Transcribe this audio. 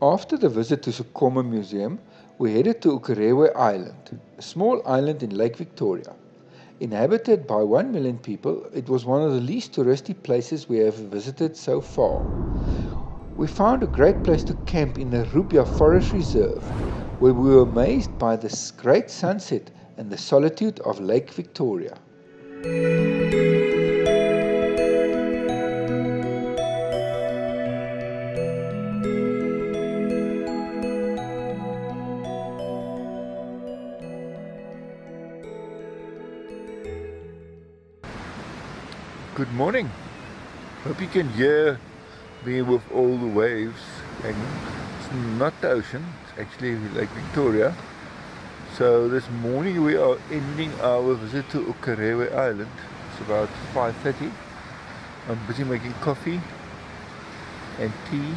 After the visit to Sukoma Museum, we headed to Ukerewe Island, a small island in Lake Victoria. Inhabited by 1 million people, it was one of the least touristy places we have visited so far. We found a great place to camp in the Rupia Forest Reserve, where we were amazed by this great sunset and the solitude of Lake Victoria. Good morning. Hope you can hear me with all the waves hanging. It's not the ocean, it's actually Lake Victoria. So this morning we are ending our visit to Ukerewe Island. It's about 5:30. I'm busy making coffee and tea